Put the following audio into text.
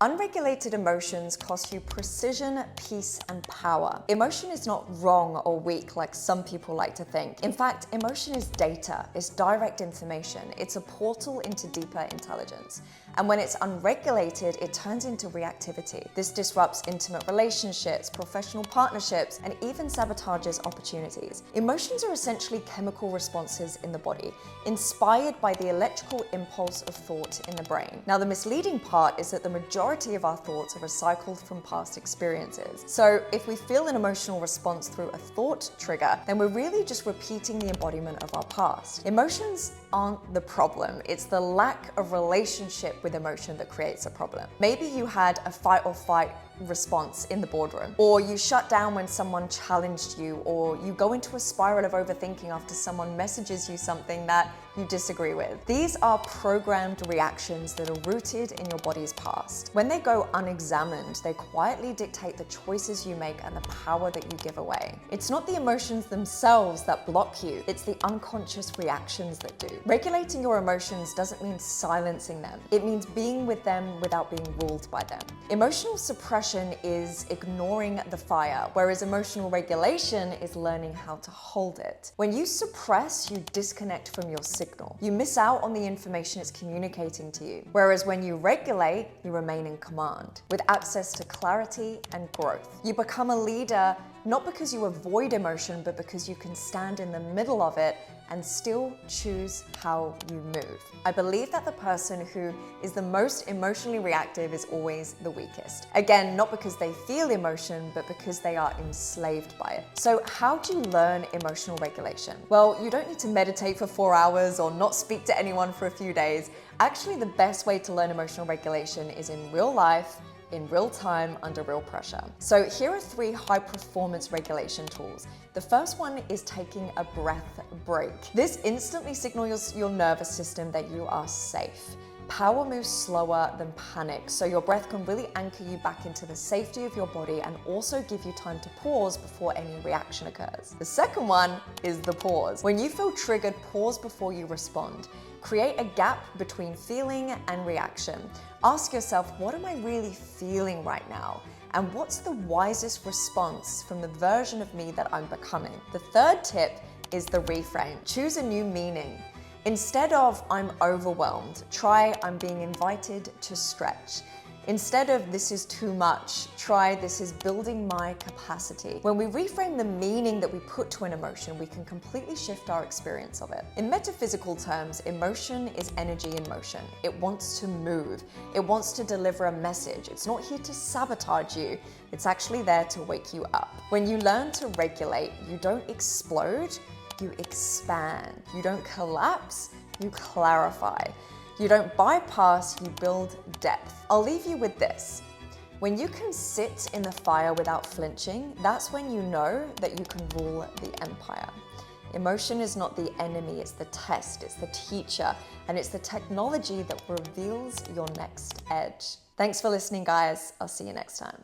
Unregulated emotions cost you precision, peace, and power. Emotion is not wrong or weak like some people like to think. In fact, emotion is data, it's direct information, it's a portal into deeper intelligence. And when it's unregulated, it turns into reactivity. This disrupts intimate relationships, professional partnerships, and even sabotages opportunities. Emotions are essentially chemical responses in the body, inspired by the electrical impulse of thought in the brain. Now, the misleading part is that the majority of our thoughts are recycled from past experiences. So if we feel an emotional response through a thought trigger, then we're really just repeating the embodiment of our past. Emotions aren't the problem. It's the lack of relationship with emotion that creates a problem. Maybe you had a fight or flight response in the boardroom, or you shut down when someone challenged you, or you go into a spiral of overthinking after someone messages you something that you disagree with. These are programmed reactions that are rooted in your body's past. When they go unexamined, they quietly dictate the choices you make and the power that you give away. It's not the emotions themselves that block you, it's the unconscious reactions that do. Regulating your emotions doesn't mean silencing them. It means being with them without being ruled by them. Emotional suppression is ignoring the fire, whereas emotional regulation is learning how to hold it. When you suppress, you disconnect from your signal. You miss out on the information it's communicating to you. Whereas when you regulate, you remain in command, with access to clarity and growth. You become a leader not because you avoid emotion, but because you can stand in the middle of it and still choose how you move. I believe that the person who is the most emotionally reactive is always the weakest. Again, not because they feel emotion, but because they are enslaved by it. So how do you learn emotional regulation? Well, you don't need to meditate for 4 hours or not speak to anyone for a few days. Actually, the best way to learn emotional regulation is in real life, in real time, under real pressure. So here are 3 high performance regulation tools. The first one is taking a breath break. This instantly signals your nervous system that you are safe. Power moves slower than panic, so your breath can really anchor you back into the safety of your body and also give you time to pause before any reaction occurs. The second one is the pause. When you feel triggered, pause before you respond. Create a gap between feeling and reaction. Ask yourself, what am I really feeling right now? And what's the wisest response from the version of me that I'm becoming? The third tip is the reframe. Choose a new meaning. Instead of I'm overwhelmed, try I'm being invited to stretch. Instead of this is too much, try this is building my capacity. When we reframe the meaning that we put to an emotion, we can completely shift our experience of it. In metaphysical terms, emotion is energy in motion. It wants to move. It wants to deliver a message. It's not here to sabotage you. It's actually there to wake you up. When you learn to regulate, you don't explode, you expand. You don't collapse, you clarify. You don't bypass, you build depth. I'll leave you with this. When you can sit in the fire without flinching, that's when you know that you can rule the empire. Emotion is not the enemy, it's the test, it's the teacher, and it's the technology that reveals your next edge. Thanks for listening, guys. I'll see you next time.